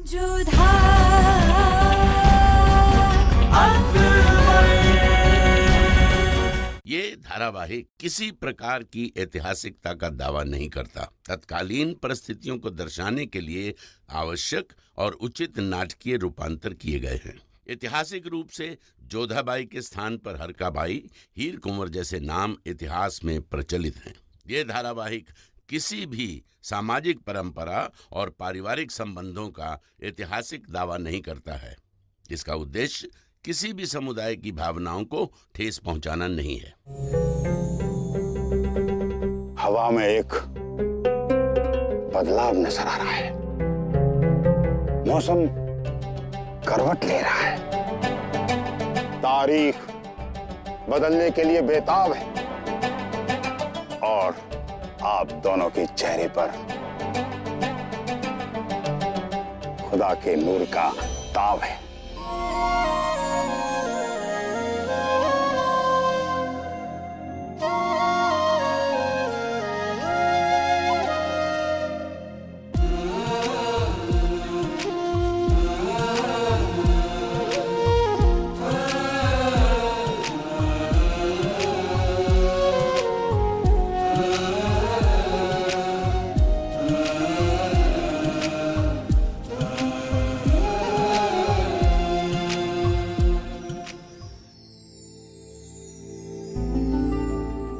ये धारावाहिक किसी प्रकार की ऐतिहासिकता का दावा नहीं करता। तत्कालीन परिस्थितियों को दर्शाने के लिए आवश्यक और उचित नाटकीय रूपांतर किए गए हैं। ऐतिहासिक रूप से जोधाबाई के स्थान पर हरकाबाई, हीर कुंवर जैसे नाम इतिहास में प्रचलित हैं। ये धारावाहिक किसी भी सामाजिक परंपरा और पारिवारिक संबंधों का ऐतिहासिक दावा नहीं करता है। इसका उद्देश्य किसी भी समुदाय की भावनाओं को ठेस पहुंचाना नहीं है। हवा में एक बदलाव नजर आ रहा है। मौसम करवट ले रहा है। तारीख बदलने के लिए बेताब है और आप दोनों के चेहरे पर खुदा के नूर का ताव है।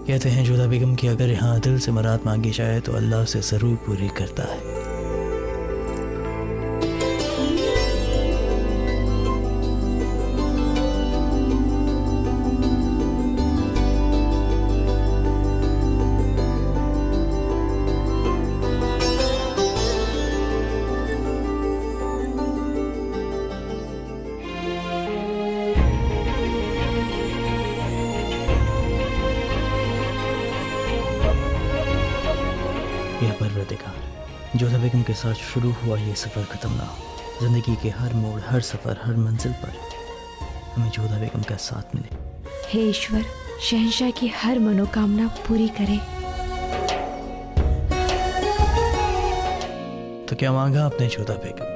कहते हैं जोधा बेगम कि अगर यहाँ दिल से मुराद मांगी जाए तो अल्लाह उसे जरूर पूरी करता है। यह परवरदिगार, जोधा बेगम के साथ शुरू हुआ ये सफ़र ख़त्म ना हो। ज़िंदगी के हर मोड़, हर सफ़र, हर मंजिल पर हमें जोधा बेगम का साथ मिले। हे ईश्वर, शहंशाह की हर मनोकामना पूरी करे। तो क्या मांगा आपने जोधा बेगम?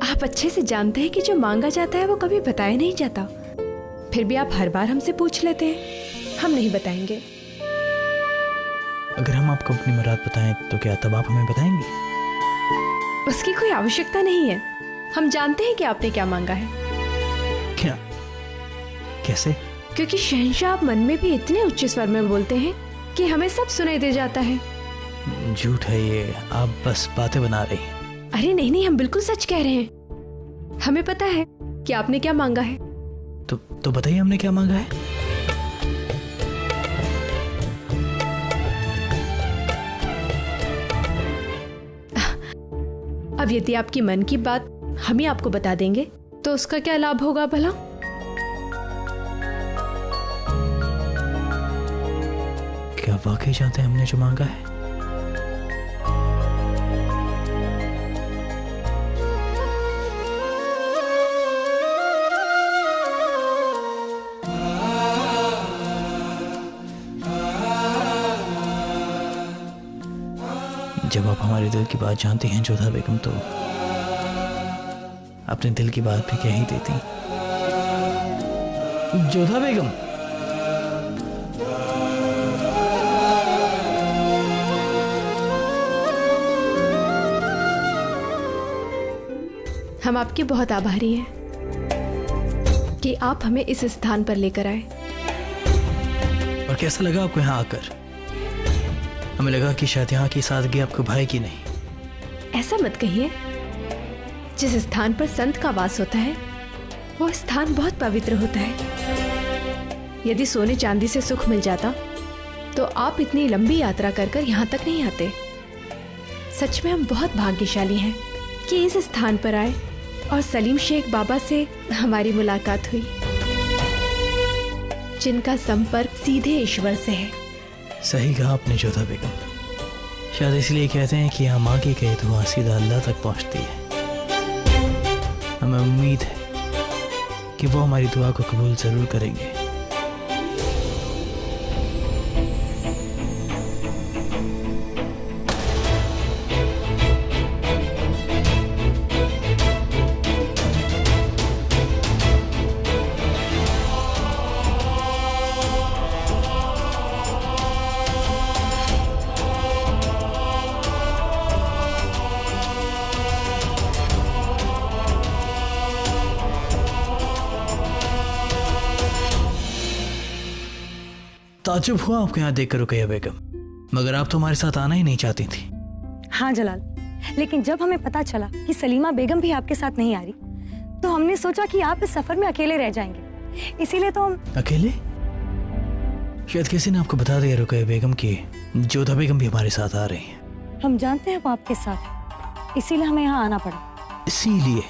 आप अच्छे से जानते हैं कि जो मांगा जाता है वो कभी बताया नहीं जाता। फिर भी आप हर बार हमसे पूछ लेते हैं। हम नहीं बताएंगे। अगर हम आपको अपनी मुराद बताएं तो क्या तब आप हमें बताएंगे? उसकी कोई आवश्यकता नहीं है। हम जानते हैं कि आपने क्या मांगा है। क्या? कैसे? क्योंकि शहंशाह आप मन में भी इतने उच्च स्वर में बोलते हैं कि हमें सब सुनाई दे जाता है। झूठ है ये, आप बस बातें बना रही हैं। अरे नहीं नहीं, हम बिल्कुल सच कह रहे हैं। हमें पता है कि आपने क्या मांगा है। तो बताइए हमने क्या मांगा है। अब यदि आपकी मन की बात हम ही आपको बता देंगे तो उसका क्या लाभ होगा भला? क्या वाकई जानते हैं हमने जो मांगा है? जब आप हमारे दिल की बात जानती हैं जोधा बेगम तो अपने दिल की बात भी कह ही देती। जोधा बेगम, हम आपके बहुत आभारी हैं कि आप हमें इस स्थान पर लेकर आए। और कैसा लगा आपको यहाँ आकर? हमें लगा कि शायद यहाँ की सादगी आपको भाएगी नहीं। ऐसा मत कहिए। जिस स्थान पर संत का वास होता है वो स्थान बहुत पवित्र होता है। यदि सोने चांदी से सुख मिल जाता तो आप इतनी लंबी यात्रा कर कर यहाँ तक नहीं आते। सच में हम बहुत भाग्यशाली हैं कि इस स्थान पर आए और सलीम शेख बाबा से हमारी मुलाकात हुई, जिनका संपर्क सीधे ईश्वर से है। सही कहा आपने जोधा बेगम। शायद इसलिए कहते हैं कि यहाँ मांगी गई दुआ सीधा अल्लाह तक पहुँचती है। हमें उम्मीद है कि वो हमारी दुआ को कबूल जरूर करेंगे। ताज्जुब हुआ आपको यहाँ देखकर रुकैया बेगम, मगर आप तो हमारे साथ आना ही नहीं चाहती थी। हाँ जलाल, लेकिन जब हमें पता चला कि सलीमा बेगम भी आपके साथ नहीं आ रही, तो हमने सोचा कि आप इस सफर में अकेले रह जाएंगे, इसीलिए तो हम। अकेले? शायद किसी ने आपको बता दिया रुकैया बेगम कि जोधा बेगम भी हमारे साथ आ रही हैं। हम जानते हैं वो आपके साथ, इसीलिए हमें यहाँ आना पड़ा। इसीलिए?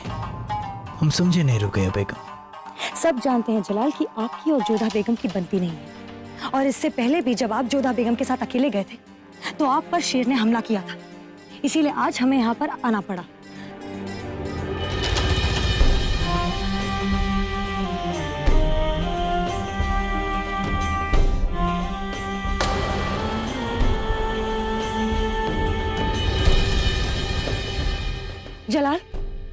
हम समझे नहीं रुकैया बेगम। सब जानते हैं जलाल कि आपकी और जोधा बेगम की बनती नहीं है, और इससे पहले भी जब आप जोधा बेगम के साथ अकेले गए थे तो आप पर शेर ने हमला किया था, इसीलिए आज हमें यहाँ पर आना पड़ा। जलाल,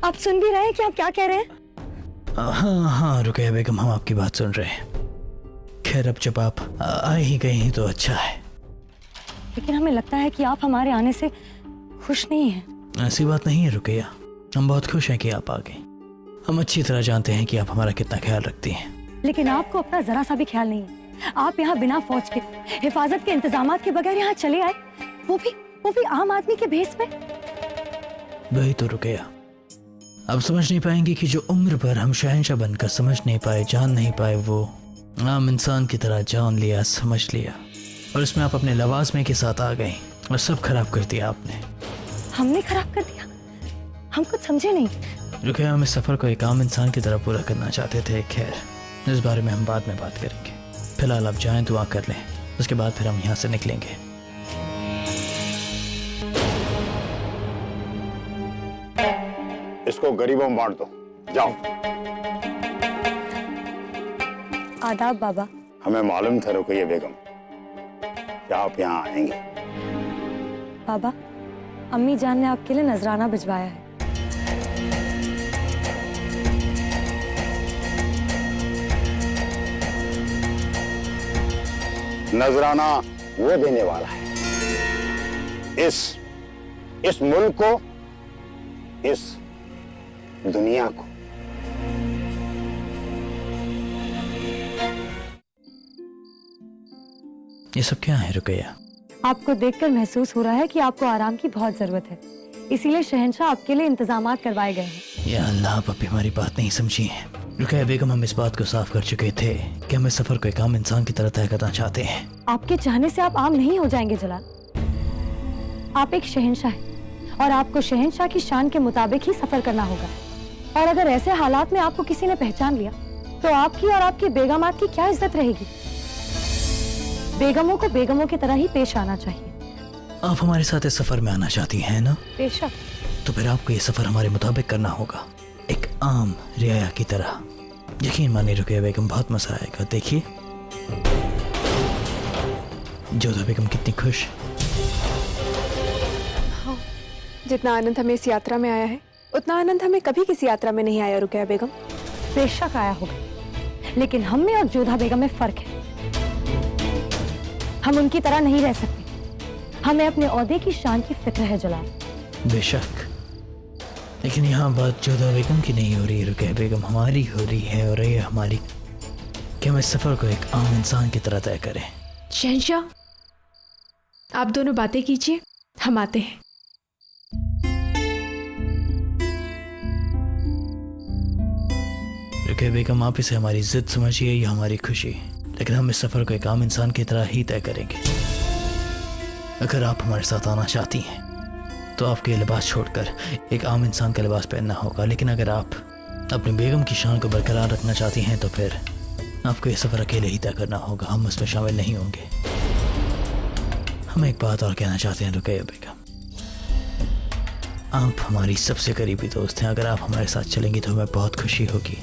आप सुन भी रहे हैं कि आप क्या कह रहे हैं? हाँ हाँ रुकैया बेगम, हम आपकी बात सुन रहे हैं। खैर, अब जब आप आ ही गए हैं तो अच्छा है। लेकिन हमें लगता है कि आप हमारे आने से खुश नहीं हैं। ऐसी बात नहीं है रुकैया, हम बहुत खुश हैं कि आप आ गए। हम अच्छी तरह जानते हैं कि आप हमारा कितना ख्याल रखती हैं। लेकिन आपको अपना जरा सा भी ख्याल नहीं है। आप यहाँ बिना फौज के, हिफाजत के इंतजाम के बगैर यहाँ चले आए, वो भी आम आदमी के भेष में। वही तो रुकैया, अब समझ नहीं पाएंगे कि जो उम्र भर हम शहंशाह बनकर समझ नहीं पाए, जान नहीं पाए, वो आम इंसान की तरह जान लिया, समझ लिया, और इसमें आप अपने लवाजमे के साथ आ गए और सब खराब कर दिया आपने। हमने खराब कर दिया? हम कुछ समझे नहीं। रुकैया, हम इस सफर को एक आम इंसान की तरह पूरा करना चाहते थे। खैर, इस बारे में हम बाद में बात करेंगे। फिलहाल आप जाएं, दुआ कर लें, उसके बाद फिर हम यहाँ से निकलेंगे। इसको गरीबों में बांट दो, जाओ। आदाब बाबा। हमें मालूम था रुकैया बेगम कि आप यहाँ आएंगे। बाबा, अम्मी जान ने आपके लिए नजराना भिजवाया है। नजराना वो देने वाला है इस मुल्क को, इस दुनिया को। ये सब क्या है रुकैया? आपको देखकर महसूस हो रहा है कि आपको आराम की बहुत जरूरत है, इसीलिए शहंशाह आपके लिए इंतजाम करवाए गए हैं। या अल्लाह, आप अभी हमारी बात नहीं समझी है। रुकैया बेगम, हम इस बात को साफ कर चुके थे कि हम इस सफर को एक आम इंसान की तरह तय करना चाहते हैं। आपके चाहने से आप आम नहीं हो जाएंगे जलाल। आप एक शहंशाह हैं और आपको शहंशाह की शान के मुताबिक ही सफर करना होगा। और अगर ऐसे हालात में आपको किसी ने पहचान लिया तो आपकी और आपकी बेगमात की क्या इज्जत रहेगी? बेगमों को बेगमों की तरह ही पेश आना चाहिए। आप हमारे साथ इस सफर में आना चाहती हैं ना? बेशक। तो फिर आपको ये सफर हमारे मुताबिक करना होगा, एक आम रियाया की तरह। यकीन मानिए रुकैया बेगम, बहुत मजा आएगा। देखिए जोधा बेगम कितनी खुश। हाँ, जितना आनंद हमें इस यात्रा में आया है उतना आनंद हमें कभी किसी यात्रा में नहीं आया रुकैया बेगम। बेशक आया होगा, लेकिन हम में और जोधा बेगम में फर्क है। हम उनकी तरह नहीं रह सकते। हमें अपने ओहदे की शान की फिक्र है जलाल। बेशक, लेकिन यहाँ बात जोधा बेगम की नहीं हो रही है रुकैया बेगम, हमारी हो रही है। और ये हमारी कि हम इस सफर को एक आम इंसान की तरह तय करें। शहंशाह, आप दोनों बातें कीजिए, हम आते हैं। रुकैया बेगम, आप इसे हमारी जिद समझिए या हमारी खुशी, लेकिन हम इस सफर को एक आम इंसान की तरह ही तय करेंगे। अगर आप हमारे साथ आना चाहती हैं तो आपके लिबास छोड़कर एक आम इंसान का लिबास पहनना होगा, लेकिन अगर आप अपनी बेगम की शान को बरकरार रखना चाहती हैं तो फिर आपको यह सफर अकेले ही तय करना होगा। हम उसमें शामिल नहीं होंगे। हम एक बात और कहना चाहते हैं रुकैया बेगम, आप हमारी सबसे करीबी दोस्त हैं। अगर आप हमारे साथ चलेंगी तो हमें बहुत खुशी होगी,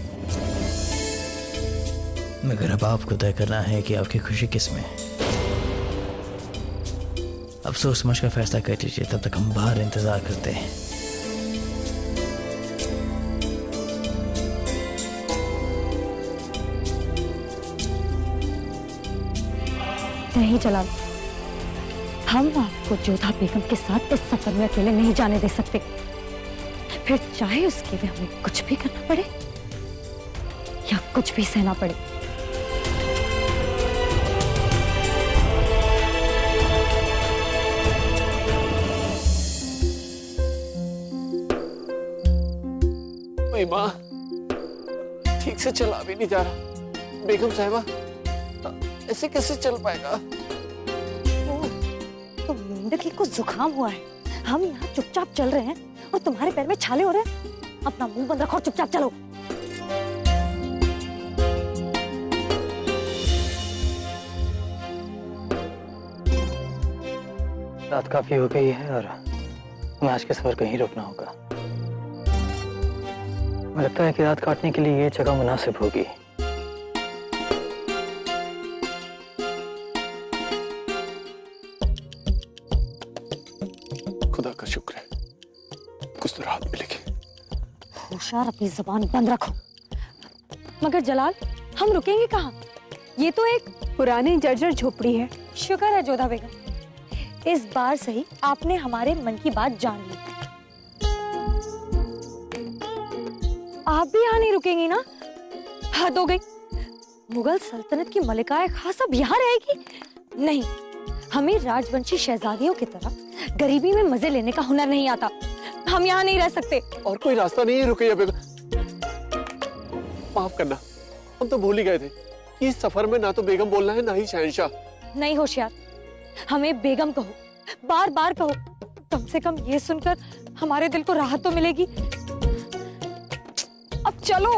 मगर अब आपको तय करना है कि आपकी खुशी किस में है। अब सोच समझ कर फैसला कर लीजिए, तब तक हम बाहर इंतजार करते हैं। नहीं जलाल, हम आपको जोधा बेगम के साथ इस सफर में अकेले नहीं जाने दे सकते, फिर चाहे उसके लिए हमें कुछ भी करना पड़े या कुछ भी सहना पड़े। मेरी माँ ठीक से चला भी नहीं जा रहा। बेगम साहिबा ऐसे कैसे चल पाएगा? तो मेंढक को जुकाम हुआ है, हम यहाँ चुपचाप चल रहे हैं और तुम्हारे पैर में छाले हो रहे हैं। अपना मुंह बंद रखो और चुपचाप चलो। रात काफी हो गई है और हमें आज के सफर कहीं रुकना होगा। मुझे लगता है कि रात काटने के लिए ये जगह मुनासिब होगी। खुदा का शुक्र है, कुछ तो राहत मिलेगी। होशियार, अपनी जुबान बंद रखो। मगर जलाल, हम रुकेंगे कहाँ? ये तो एक पुरानी जर्जर झोपड़ी है। शुक्र है जोधा बेगम, इस बार सही आपने हमारे मन की बात जान ली। आप भी यहाँ नहीं रुकेंगी ना? हद हो गई। मुगल सल्तनत की मलिकाए खास अब यहाँ रहेगी? नहीं, हमें राजवंशी शहजादियों की तरह गरीबी में मजे लेने का हुनर नहीं आता। हम यहाँ नहीं रह सकते। और कोई रास्ता नहीं है रुकैया बेगम। माफ करना, हम तो भूल ही गए थे। इस सफर में ना तो बेगम बोलना है, ना ही शहंशाह। नहीं होशियार, हमें बेगम कहो, बार बार कहो। कम से कम ये सुनकर हमारे दिल को राहत तो मिलेगी। अब चलो।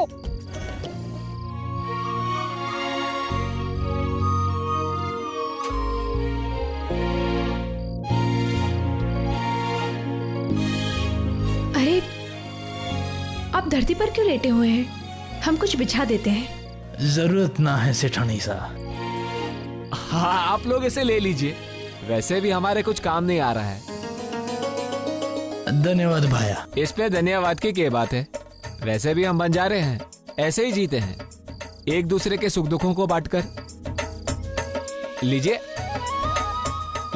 अरे, आप धरती पर क्यों लेटे हुए हैं? हम कुछ बिछा देते हैं। जरूरत ना है सेठानी साहब। हाँ, आप लोग इसे ले लीजिए, वैसे भी हमारे कुछ काम नहीं आ रहा है। धन्यवाद भाया। इस पे धन्यवाद की क्या बात है? वैसे भी हम बंजारे हैं, ऐसे ही जीते हैं, एक दूसरे के सुख दुखों को बांटकर। लीजिए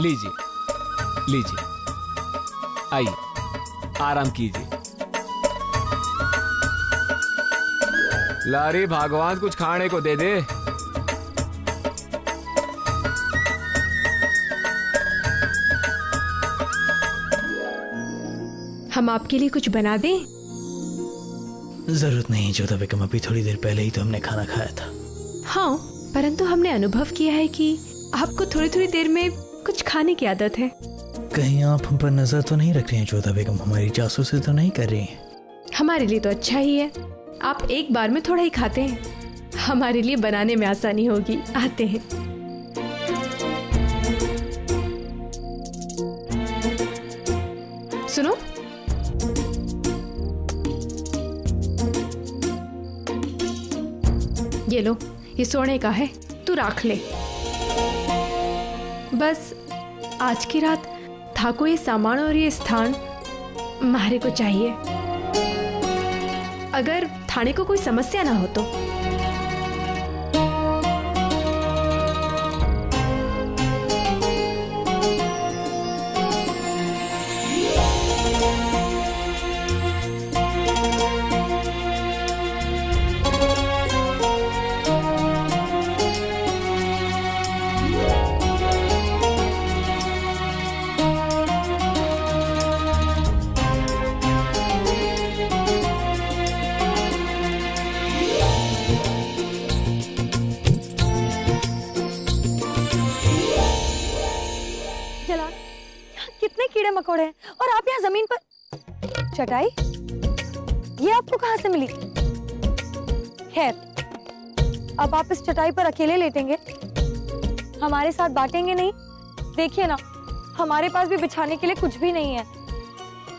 लीजिए लीजिए, आइए आराम कीजिए। लारी भगवान कुछ खाने को दे दे। हम आपके लिए कुछ बना दें? जरूरत नहीं जोधा बेगम, अभी थोड़ी देर पहले ही तो हमने खाना खाया था। हाँ, परंतु हमने अनुभव किया है कि आपको थोड़ी थोड़ी देर में कुछ खाने की आदत है। कहीं आप हम पर नजर तो नहीं रख रही हैं जोधा बेगम? हमारी जासूसी तो नहीं कर रही हैं? हमारे लिए तो अच्छा ही है, आप एक बार में थोड़ा ही खाते हैं। हमारे लिए बनाने में आसानी होगी। आते हैं। सुनो, ये लो, ये सोने का है, तू रख ले। बस आज की रात थाको ये सामान और ये स्थान मारे को चाहिए। अगर थाने को कोई समस्या ना हो तो। कितने कीड़े मकोड़े हैं और आप यहाँ जमीन पर। चटाई ये आपको कहाँ से मिली? खैर, अब आप इस चटाई पर अकेले लेटेंगे, हमारे साथ बांटेंगे नहीं। देखिए ना, हमारे पास भी बिछाने के लिए कुछ भी नहीं है।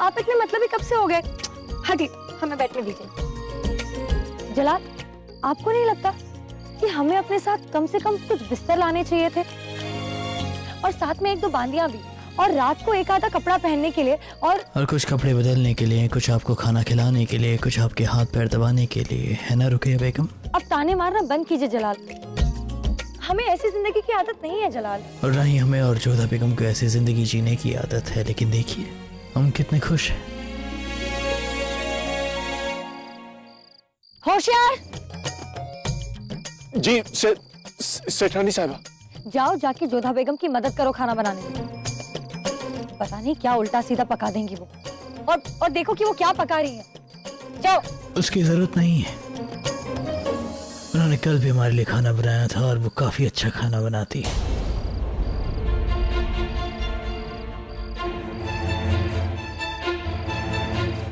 आप इतने मतलबी कब से हो गए? हटिए, हमें बैठने दीजिए। जलाल, आपको नहीं लगता कि हमें अपने साथ कम से कम कुछ बिस्तर लाने चाहिए थे, और साथ में एक दो बांदियां भी, और रात को एक आधा कपड़ा पहनने के लिए, और कुछ कपड़े बदलने के लिए, कुछ आपको खाना खिलाने के लिए, कुछ आपके हाथ पैर दबाने के लिए, है ना रुकैया बेगम? अब ताने मारना बंद कीजिए जलाल, हमें ऐसी जिंदगी की आदत नहीं है जलाल। और ना ही हमें और जोधा बेगम को ऐसी जिंदगी जीने की आदत है। लेकिन देखिए हम कितने खुश हैं। होशियार जी सेठानी साहिबा। जाओ जाके जोधा बेगम की मदद करो खाना बनाने में। पता नहीं क्या उल्टा सीधा पका देंगी वो। और देखो कि वो क्या पका रही है। जाओ। उसकी जरूरत नहीं है। उन्होंने कल भी हमारे लिए खाना बनाया था और वो काफी अच्छा खाना बनाती है।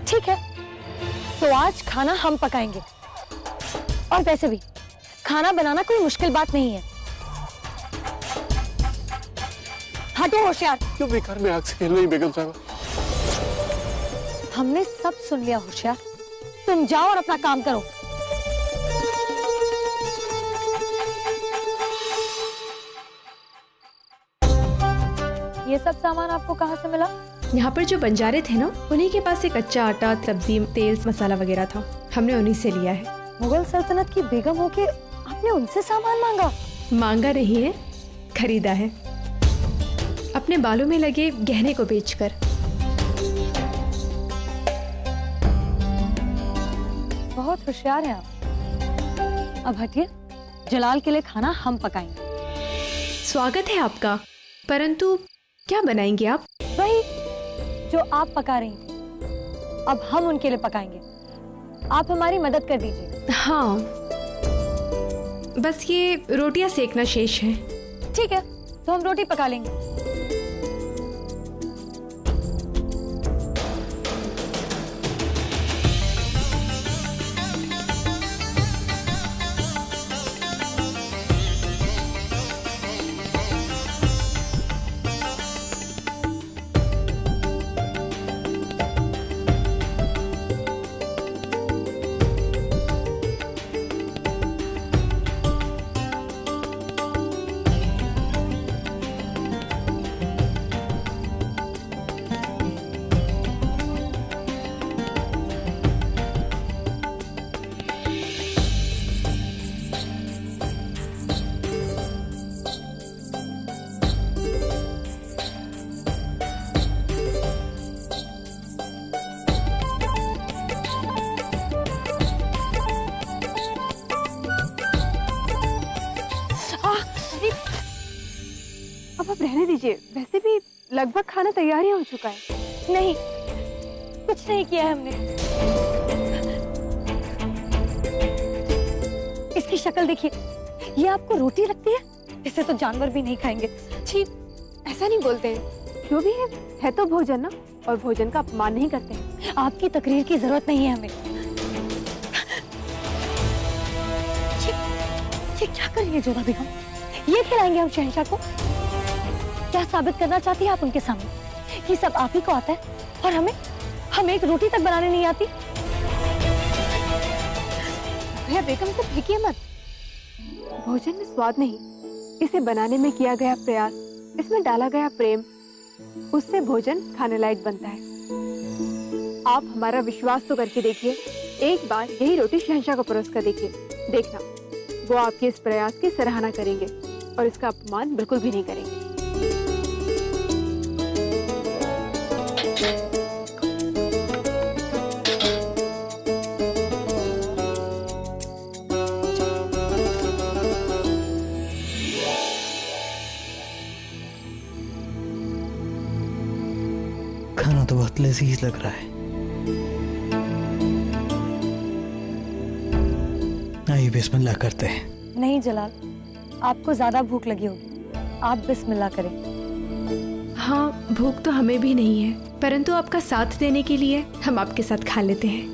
ठीक है, तो आज खाना हम पकाएंगे। और वैसे भी खाना बनाना कोई मुश्किल बात नहीं है। हटो होशियार। क्यों बेकार में आग से खेल रही बेगम साहब? हमने सब सुन लिया होशियार, तुम जाओ और अपना काम करो। ये सब सामान आपको कहाँ से मिला? यहाँ पर जो बंजारे थे ना, उन्हीं के पास एक कच्चा आटा, सब्जी, तेल, मसाला वगैरह था। हमने उन्हीं से लिया है। मुगल सल्तनत की बेगम होके आपने उनसे सामान मांगा? मांगा नहीं है, खरीदा है, अपने बालों में लगे गहने को बेचकर। बहुत होशियार हैं आप। अब हटिए, जलाल के लिए खाना हम पकाएंगे। स्वागत है आपका, परंतु क्या बनाएंगे आप? वही जो आप पका रही थी, अब हम उनके लिए पकाएंगे। आप हमारी मदद कर दीजिए। हाँ, बस ये रोटियां सेकना शेष है। ठीक है, तो हम रोटी पका लेंगे। अब आप रहने दीजिए, वैसे भी लगभग खाना तैयार ही हो चुका है। नहीं, कुछ नहीं किया है हमने। इसकी शक्ल देखिए, ये आपको रोटी लगती है? इसे तो जानवर भी नहीं खाएंगे। छी, ऐसा नहीं बोलते हैं। जो भी है तो भोजन ना, और भोजन का अपमान नहीं करते हैं। आपकी तकरीर की जरूरत नहीं है हमें। ये क्या कर रही है जोधा बेगम? ये खिलाएंगे हम शहंशाह को? क्या साबित करना चाहती है आप उनके सामने कि सब आप ही को आता है और हमें एक रोटी तक बनाने नहीं आती? भैया बेगम को फेंकिए मत। भोजन में स्वाद नहीं, इसे बनाने में किया गया प्रयास, इसमें डाला गया प्रेम, उससे भोजन खाने लायक बनता है। आप हमारा विश्वास तो करके देखिए। एक बार यही रोटी शहंशाह को परोस कर देखिए, देखना वो आपके इस प्रयास की सराहना करेंगे और इसका अपमान बिल्कुल भी नहीं करेंगे। खाना तो बहुत लजीज लग रहा है। आइए बिस्मिल्लाह करते हैं। नहीं जलाल, आपको ज्यादा भूख लगी होगी, आप बिस्मिल्लाह करें। हाँ, भूख तो हमें भी नहीं है, परंतु आपका साथ देने के लिए हम आपके साथ खा लेते हैं।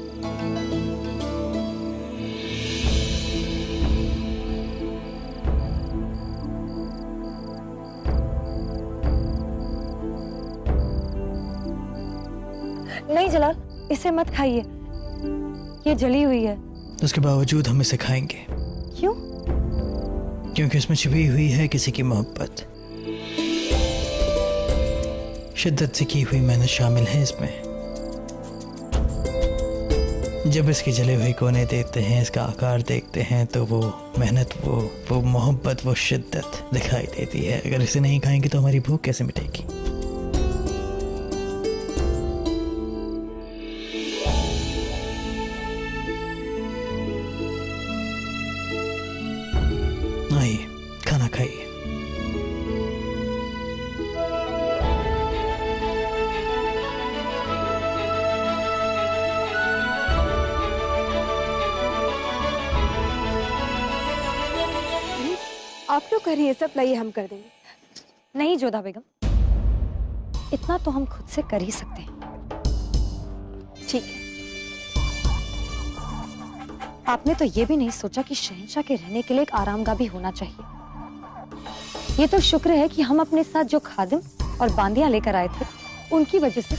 नहीं जलाल, इसे मत खाइए, ये जली हुई है। उसके बावजूद हम इसे खाएंगे। क्यों? क्योंकि इसमें छिपी हुई है किसी की मोहब्बत, शिद्दत से की हुई मेहनत शामिल है इसमें। जब इसके जले हुए कोने देखते हैं, इसका आकार देखते हैं, तो वो मेहनत, वो मोहब्बत, वो शिद्दत दिखाई देती है। अगर इसे नहीं खाएंगे तो हमारी भूख कैसे मिटेगी? आइए खाना खाइए। आप लोग करिए सब, लाइए हम कर देंगे। नहीं जोधा बेगम, इतना तो हम खुद से कर ही सकते हैं। ठीक है। आपने तो ये भी नहीं सोचा कि शहंशाह के रहने के लिए एक आरामगाह भी होना चाहिए। ये तो शुक्र है कि हम अपने साथ जो खादिम और बांदियां लेकर आए थे, उनकी वजह से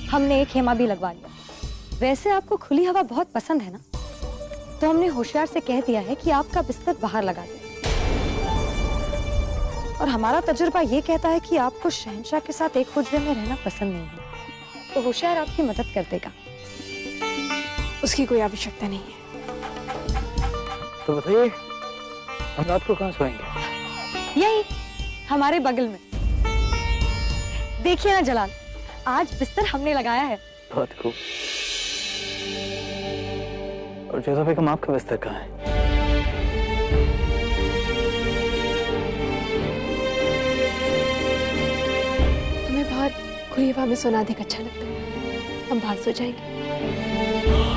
हमने एक हेमा भी लगवा लिया। वैसे आपको खुली हवा बहुत पसंद है ना, तो हमने होशियार से कह दिया है कि आपका बिस्तर बाहर लगा दे। और हमारा तजुर्बा ये कहता है कि आपको शहंशाह के साथ एक हुज्रे में रहना पसंद नहीं है, तो होशियार आपकी मदद कर देगा। उसकी कोई आवश्यकता नहीं है। तो बताइए, हम रात को कहाँ सोएंगे? यही हमारे बगल में। देखिए ना जलाल, आज बिस्तर हमने लगाया है। बहुत खूब। और जोधा बेगम, आपका बिस्तर कहाँ है? हमें बाहर खुली हवा में सोना अधिक अच्छा लगता है, हम बाहर सो जाएंगे।